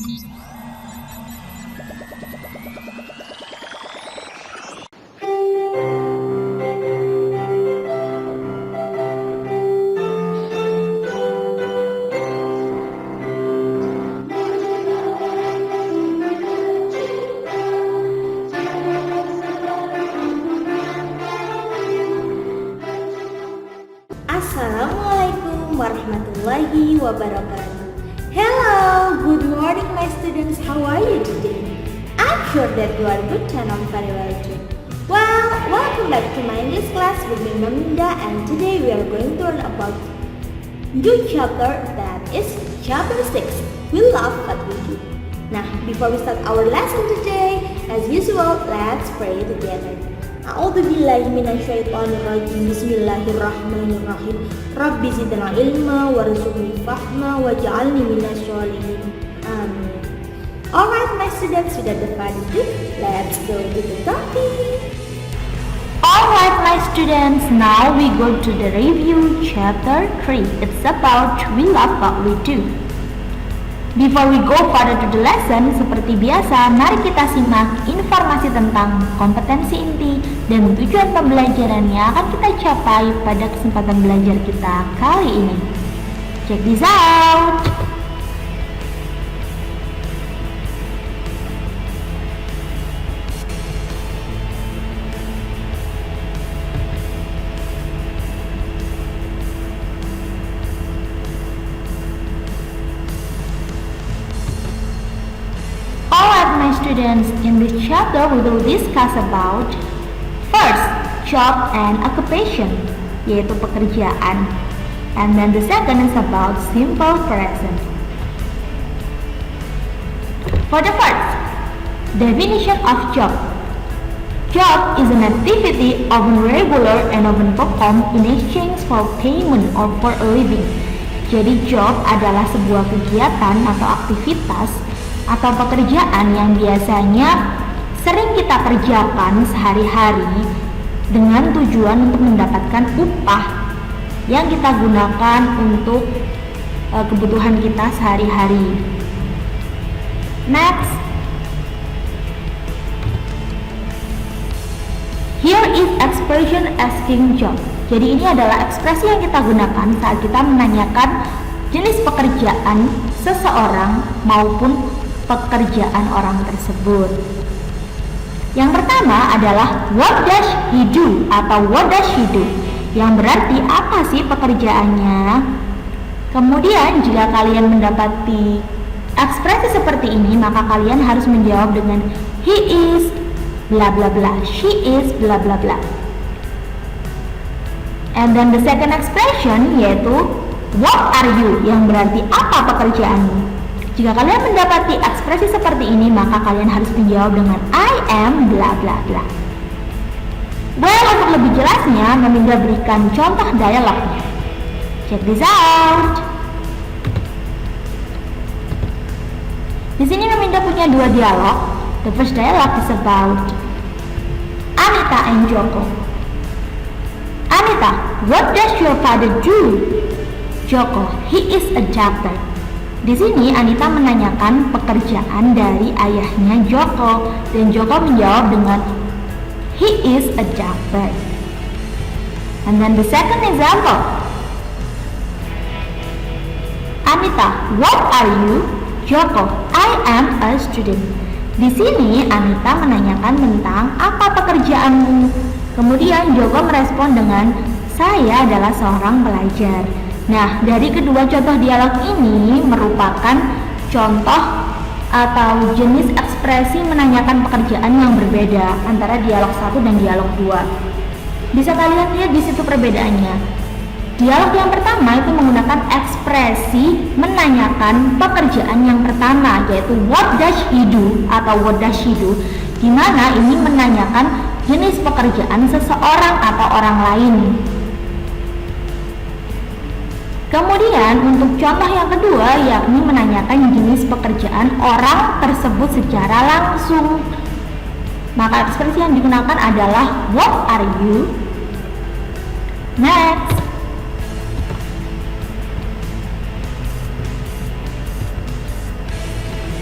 Assalamualaikum warahmatullahi wabarakatuh. Hello, good morning my students. How are you today? I'm sure that you are good and I'm very well too. Well, welcome back to my English class with me Maminda, and today we are going to learn about new chapter, that is chapter 6. We love what we do. Now, before we start our lesson today, as usual, let's pray together. A'udzubillahi minasyaitonirrajim. Bismillahirrahmanirrahim. Rabbi zidna ilma warzuqni fahma waj'alni minasyolihin. Amin. Alright my students, without further ado, let's go to the topic. Alright my students, now we go to the review chapter 3. It's about we love what we do. Before we go further to the lesson, seperti biasa, mari kita simak informasi tentang kompetensi inti dan tujuan pembelajaran yang akan kita capai pada kesempatan belajar kita kali ini. Check this out! My students, in this chapter we will discuss about first, job and occupation, yaitu pekerjaan, and then the second is about simple present. For the first, definition of job. Job is an activity often regular and often performed in exchange for payment or for a living. Jadi job adalah sebuah kegiatan atau aktivitas atau pekerjaan yang biasanya sering kita kerjakan sehari-hari dengan tujuan untuk mendapatkan upah yang kita gunakan untuk kebutuhan kita sehari-hari. Next, here is expression asking job. Jadi ini adalah ekspresi yang kita gunakan saat kita menanyakan jenis pekerjaan seseorang maupun pekerjaan orang tersebut. Yang pertama adalah what does he do atau what does she do, yang berarti apa sih pekerjaannya. Kemudian jika kalian mendapati ekspresi seperti ini, maka kalian harus menjawab dengan he is bla bla bla, she is bla bla bla. And then the second expression yaitu what are you, yang berarti apa pekerjaanmu. Jika kalian mendapati ekspresi seperti ini, maka kalian harus menjawab dengan I am bla bla bla. Well, untuk lebih jelasnya, Maminda berikan contoh dialognya. Check this out. Di sini Maminda punya dua dialog. The first dialogue is about Anita and Joko. Anita, what does your father do? Joko, he is a doctor. Di sini Anita menanyakan pekerjaan dari ayahnya Joko, dan Joko menjawab dengan he is a doctor. And then the second example, Anita, what are you? Joko, I am a student. Di sini Anita menanyakan tentang apa pekerjaanmu. Kemudian Joko merespon dengan saya adalah seorang pelajar. Nah, dari kedua contoh dialog ini merupakan contoh atau jenis ekspresi menanyakan pekerjaan yang berbeda antara dialog 1 dan dialog 2. Bisa kalian lihat di situ perbedaannya. Dialog yang pertama itu menggunakan ekspresi menanyakan pekerjaan yang pertama, yaitu what does he do atau what does she do, di mana ini menanyakan jenis pekerjaan seseorang atau orang lain. Kemudian untuk contoh yang kedua, yakni menanyakan jenis pekerjaan orang tersebut secara langsung. Maka ekspresi yang digunakan adalah what are you? Next,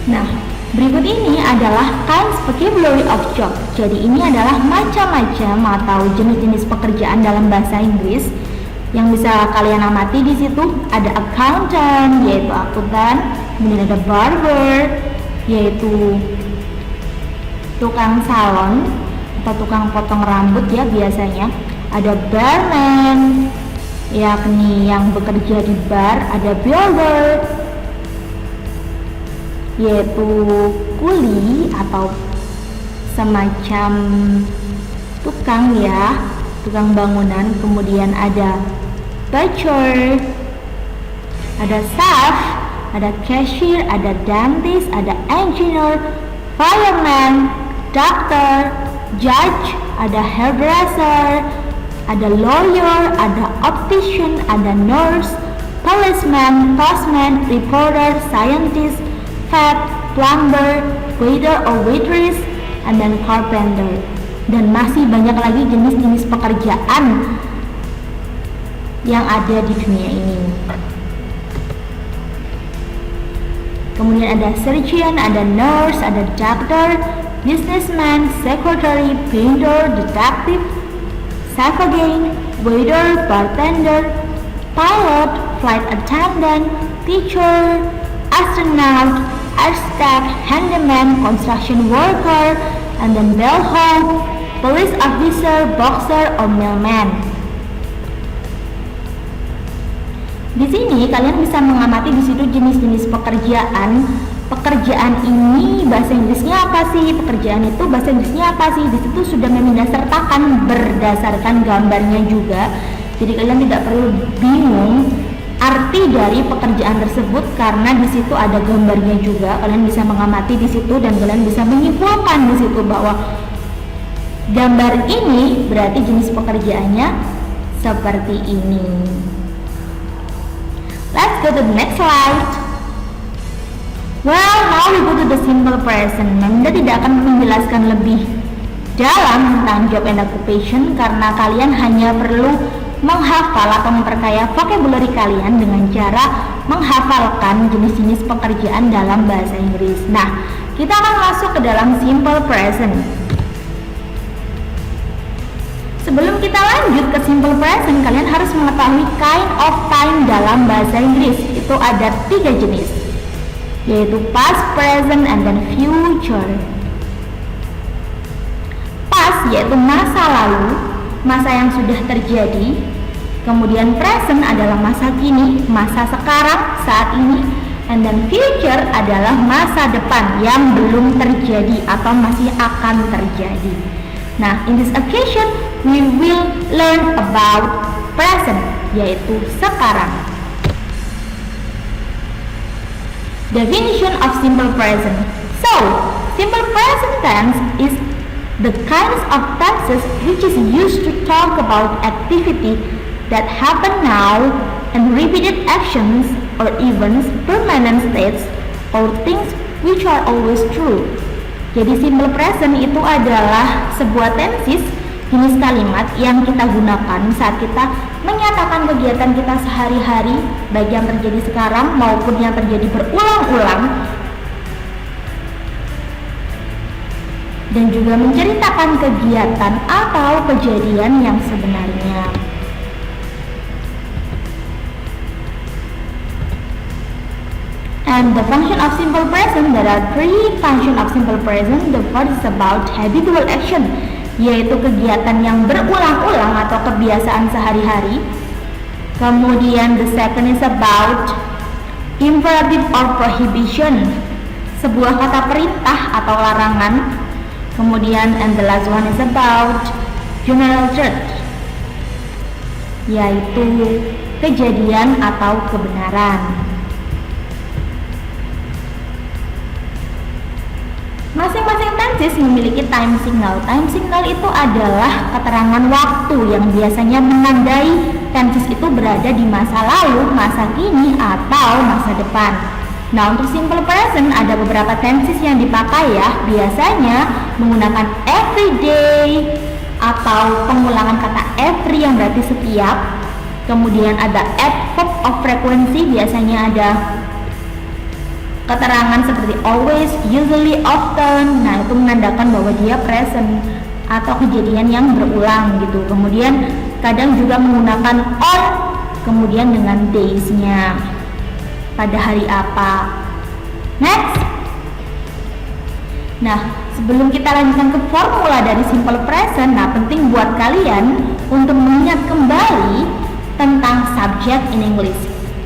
Nah, berikut ini adalah kinds vocabulary of job. Jadi ini adalah macam-macam atau jenis-jenis pekerjaan dalam bahasa Inggris yang bisa kalian amati. Di situ ada accountant, yaitu akuntan, kemudian ada barber, yaitu tukang salon atau tukang potong rambut ya biasanya. Ada barman, yakni yang bekerja di bar. Ada builder, yaitu kuli atau semacam tukang ya, tukang bangunan. Kemudian ada butcher, ada chef, ada cashier, ada dentist, ada engineer, fireman, doctor, judge, ada hairdresser, ada lawyer, ada optician, ada nurse, policeman, postman, reporter, scientist, vet, plumber, waiter or waitress, and then carpenter. Dan masih banyak lagi jenis-jenis pekerjaan yang ada di dunia ini. Kemudian ada surgeon, ada nurse, ada doctor, businessman, secretary, painter, detective, chef again, waiter, bartender, pilot, flight attendant, teacher, astronaut, architect, handyman, construction worker, and then bellhop, police officer, boxer, or mailman. Di sini kalian bisa mengamati di situ jenis-jenis pekerjaan. Pekerjaan ini bahasa Inggrisnya apa sih? Pekerjaan itu bahasa Inggrisnya apa sih? Di situ sudah mendasertakan berdasarkan gambarnya juga. Jadi kalian tidak perlu bingung arti dari pekerjaan tersebut karena di situ ada gambarnya juga. Kalian bisa mengamati di situ dan kalian bisa menyimpulkan di situ bahwa gambar ini berarti jenis pekerjaannya seperti ini. Let's go to the next slide. Well, now we go to the simple present. Nanda tidak akan menjelaskan lebih dalam tentang job and occupation karena kalian hanya perlu menghafal atau memperkaya vocabulary kalian dengan cara menghafalkan jenis-jenis pekerjaan dalam bahasa Inggris. Nah, kita akan masuk ke dalam simple present. Sebelum kita lanjut ke simple present, kalian harus mengetahui kind of time dalam bahasa Inggris. Itu ada 3 jenis, yaitu past, present, and then future. Past yaitu masa lalu, masa yang sudah terjadi. Kemudian present adalah masa kini, masa sekarang, saat ini. And then future adalah masa depan yang belum terjadi atau masih akan terjadi. Nah, in this occasion we will learn about present, yaitu sekarang. Definition of simple present. So, simple present tense is the kinds of tenses which is used to talk about activity that happen now and repeated actions or events, permanent states, or things which are always true. Jadi simple present itu adalah sebuah tenses, jenis kalimat yang kita gunakan saat kita menyatakan kegiatan kita sehari-hari, baik yang terjadi sekarang maupun yang terjadi berulang-ulang, dan juga menceritakan kegiatan atau kejadian yang sebenarnya. And the function of simple present, there are 3 function of simple present. The first is about habitual action, yaitu kegiatan yang berulang-ulang atau kebiasaan sehari-hari. Kemudian the second is about imperative or prohibition, sebuah kata perintah atau larangan. Kemudian and the last one is about general truth, yaitu kejadian atau kebenaran. Masing-masing tenses memiliki time signal. Time signal itu adalah keterangan waktu yang biasanya menandai tenses itu berada di masa lalu, masa kini, atau masa depan. Nah, untuk simple present ada beberapa tenses yang dipakai ya. Biasanya menggunakan everyday atau pengulangan kata every yang berarti setiap. Kemudian ada add verb of frequency, biasanya ada keterangan seperti always, usually, often. Nah, itu menandakan bahwa dia present atau kejadian yang berulang gitu. Kemudian kadang juga menggunakan on, kemudian dengan days-nya, pada hari apa. Next. Nah, sebelum kita lanjutkan ke formula dari simple present, nah penting buat kalian untuk mengingat kembali tentang subject in English.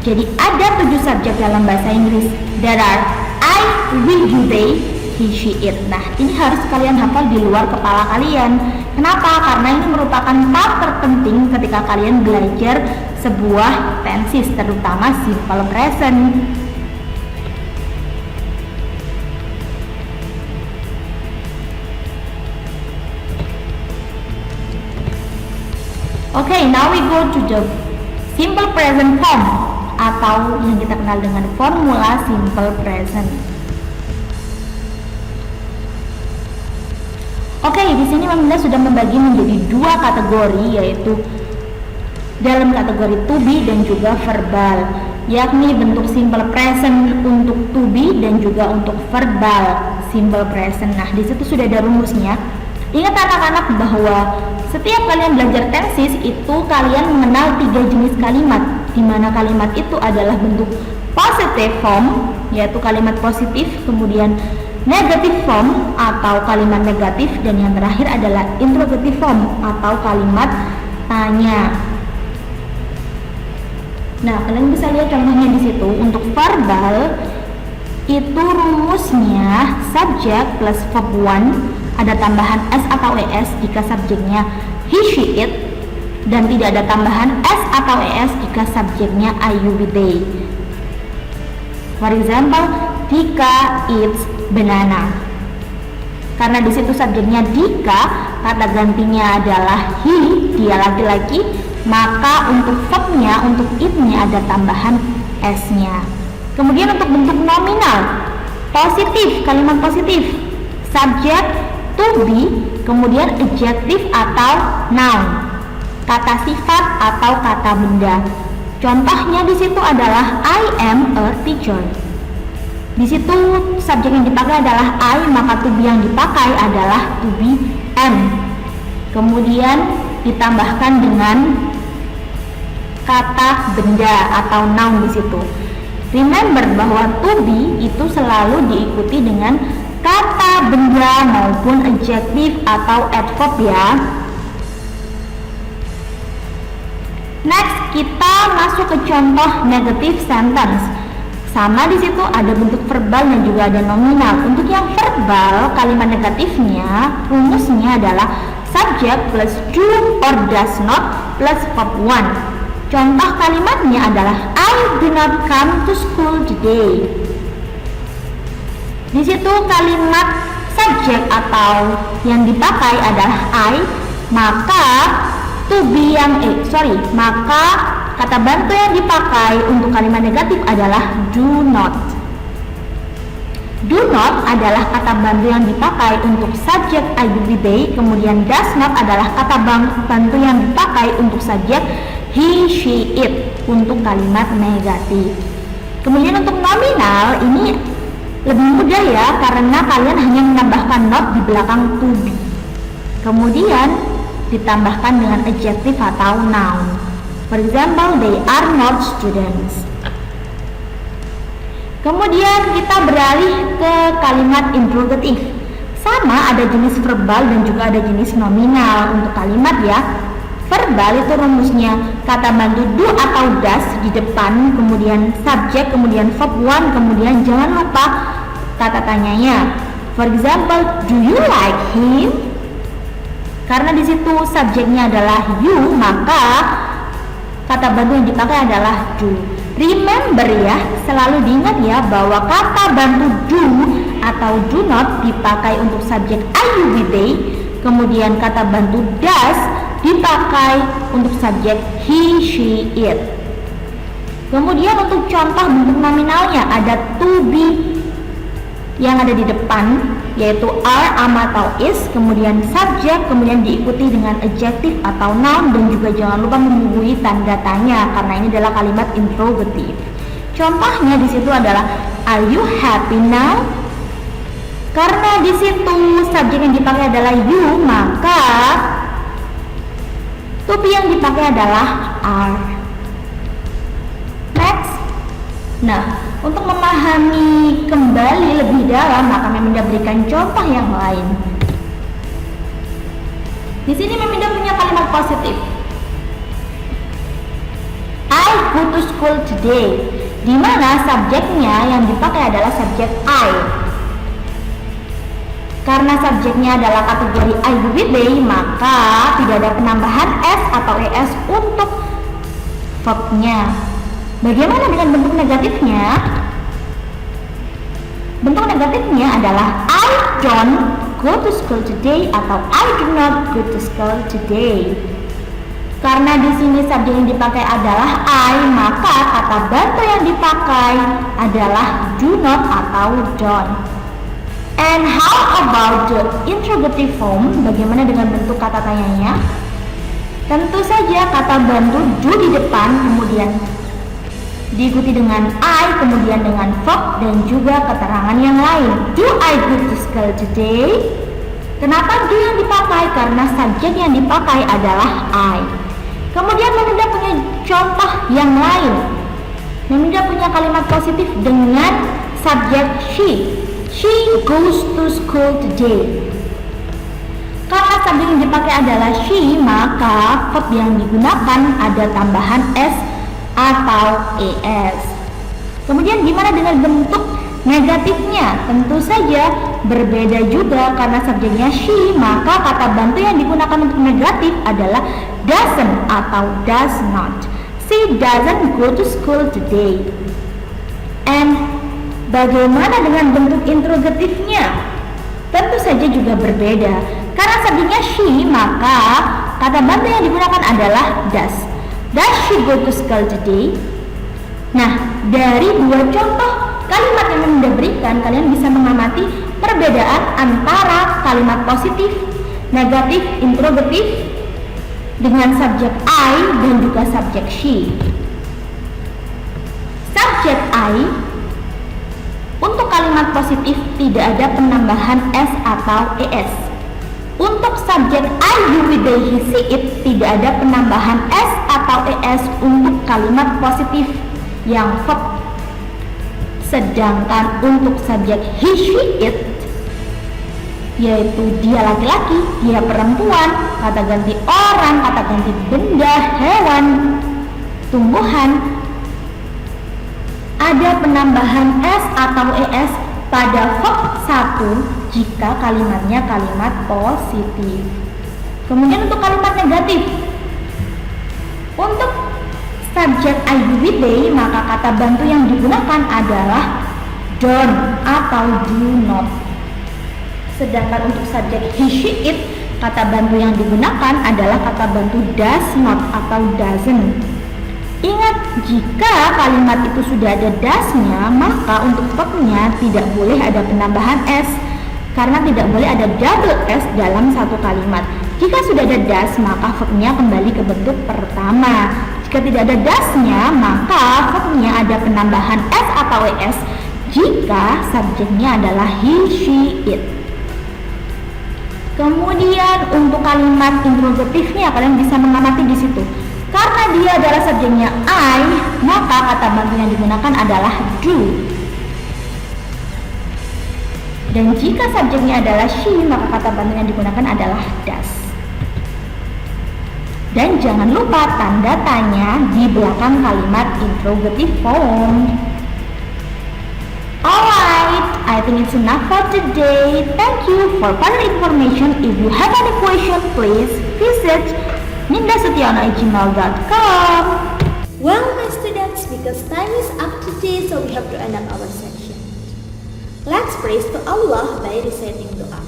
Jadi ada 7 subjek dalam bahasa Inggris. There are I, we, you, they, he, she, it. Nah, ini harus kalian hafal di luar kepala kalian. Kenapa? Karena ini merupakan part terpenting ketika kalian belajar sebuah tenses, terutama simple present. Okay, now we go to the simple present form atau yang kita kenal dengan formula simple present. Oke, di sini Mamila sudah membagi menjadi 2 kategori, yaitu dalam kategori to be dan juga verbal, yakni bentuk simple present untuk to be dan juga untuk verbal simple present. Nah, di situ sudah ada rumusnya. Ingat anak-anak bahwa setiap kalian belajar tenses itu kalian mengenal 3 jenis kalimat, di mana kalimat itu adalah bentuk positive form, yaitu kalimat positif, kemudian negative form atau kalimat negatif, dan yang terakhir adalah interrogative form atau kalimat tanya. Nah, kalian bisa lihat contohnya di situ. Untuk verbal itu rumusnya subject plus verb 1, ada tambahan s atau es jika subjeknya he, she, it, dan tidak ada tambahan s atau es jika subjeknya I, you, we, they. For example, Dika eats banana. Karena di situ subjeknya Dika, kata gantinya adalah he, dia laki-laki, maka untuk verbnya, untuk it-nya ada tambahan s-nya. Kemudian untuk bentuk nominal, positif, kalimat positif, subjek to be, kemudian adjective atau noun, kata sifat atau kata benda. Contohnya di situ adalah I am a teacher. Di situ subjek yang dipakai adalah I, maka to be yang dipakai adalah to be am. Kemudian ditambahkan dengan kata benda atau noun di situ. Remember bahwa to be itu selalu diikuti dengan kata benda maupun adjektif atau adverb ya. Next, kita masuk ke contoh negative sentence. Sama di situ ada bentuk verbal dan juga ada nominal. Untuk yang verbal, kalimat negatifnya rumusnya adalah subject plus do or does not plus verb 1. Contoh kalimatnya adalah I do not come to school today. Di situ kalimat subjek atau yang dipakai adalah I, maka to be maka kata bantu yang dipakai untuk kalimat negatif adalah do not. Do not adalah kata bantu yang dipakai untuk subjek I, you, we, they, kemudian does not adalah kata bantu yang dipakai untuk subjek he, she, it untuk kalimat negatif. Kemudian untuk nominal ini lebih mudah ya, karena kalian hanya menambahkan not di belakang to be, kemudian ditambahkan dengan adjective atau noun. For example, they are not students. Kemudian kita beralih ke kalimat interrogatif. Sama, ada jenis verbal dan juga ada jenis nominal untuk kalimat ya. Verbal itu rumusnya kata bantu do atau does di depan, kemudian subjek, kemudian verb 1, kemudian jangan lupa kata tanyanya. For example, do you like him? Karena di situ subjeknya adalah you, maka kata bantu yang dipakai adalah do. Remember ya, selalu diingat ya bahwa kata bantu do atau do not dipakai untuk subjek I, you, we, they, kemudian kata bantu does dipakai untuk subjek he, she, it. Kemudian untuk contoh bentuk nominalnya ada to be yang ada di depan, yaitu are, am atau is, kemudian subjek, kemudian diikuti dengan adjective atau noun, dan juga jangan lupa membubuhi tanda tanya karena ini adalah kalimat interrogative. Contohnya di situ adalah Are you happy now? Karena di situ subjek yang dipakai adalah you, maka to be yang dipakai adalah are. Next. Nah, untuk memahami kembali lebih dalam, maka Meminda berikan contoh yang lain. Di sini Meminda punya kalimat positif. I go to school today, di mana subjeknya yang dipakai adalah subjek I. Karena subjeknya adalah kategori I do weekday, maka tidak ada penambahan s atau es untuk verbnya. Bagaimana dengan bentuk negatifnya? Bentuk negatifnya adalah I don't go to school today atau I do not go to school today. Karena di sini subjek yang dipakai adalah I, maka kata bantu yang dipakai adalah do not atau don't. And how about the interrogative form? Bagaimana dengan bentuk kata tanyanya? Tentu saja kata bantu do di depan, kemudian diikuti dengan I, kemudian dengan verb dan juga keterangan yang lain. Do I go to school today? Kenapa do yang dipakai? Karena subjek yang dipakai adalah I. Kemudian Meminda punya contoh yang lain. Meminda punya kalimat positif dengan subjek she. She goes to school today. Karena subjek yang dipakai adalah she, maka verb yang digunakan ada tambahan s atau es. Kemudian gimana dengan bentuk negatifnya? Tentu saja berbeda juga, karena subjeknya she, maka kata bantu yang digunakan untuk negatif adalah doesn't atau does not. She doesn't go to school today. And bagaimana dengan bentuk interrogatifnya? Tentu saja juga berbeda. Karena subjeknya she, maka kata bantu yang digunakan adalah does. Does she go to school today? Nah, dari dua contoh kalimat yang Meminda berikan, kalian bisa mengamati perbedaan antara kalimat positif, negatif, interrogatif dengan subjek I dan juga subjek she. Subjek I untuk kalimat positif tidak ada penambahan s atau es. Untuk subjek I you with they he see it tidak ada penambahan s atau es untuk kalimat positif yang verb. Sedangkan untuk subjek he she it, yaitu dia laki-laki, dia perempuan, kata ganti orang, kata ganti benda, hewan, tumbuhan, ada penambahan s atau es pada verb 1 jika kalimatnya kalimat positif. Kemudian untuk kalimat negatif, untuk subjek I do with they, maka kata bantu yang digunakan adalah don't atau do not. Sedangkan untuk subjek he she it, kata bantu yang digunakan adalah kata bantu does not atau doesn't. Ingat, jika kalimat itu sudah ada does-nya, maka untuk verbnya tidak boleh ada penambahan s, karena tidak boleh ada double s dalam satu kalimat. Jika sudah ada does, maka verbnya kembali ke bentuk pertama. Jika tidak ada does-nya, maka verbnya ada penambahan s atau es jika subjeknya adalah he, she, it. Kemudian untuk kalimat interrogatifnya, kalian bisa mengamati di situ. Karena dia adalah subjeknya I, maka kata bantu yang digunakan adalah do. Dan jika subjeknya adalah she, maka kata bantu yang digunakan adalah does. Dan jangan lupa tanda tanya di belakang kalimat interrogative form. Alright, I think it's enough for today. Thank you for further information. If you have any question, please visit nindasetiana@gmail.com. Well, my students, because time is up today, so we have to end up our section. Let's praise to Allah by reciting doa.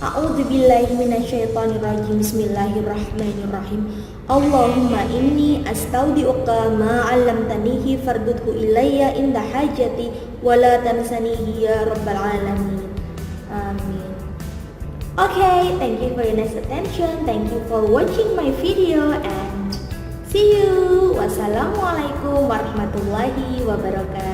A'udzu billahi minasyaitonir rajim. Bismillahirrahmanirrahim. Allahumma inni astaudiuka ma 'allamtanihi fardudhu ilayya inda hajati wa la tansanihi ya rabbal alamin. Amin. Okay, thank you for your nice attention. Thank you for watching my video and see you. Wassalamualaikum warahmatullahi wabarakatuh.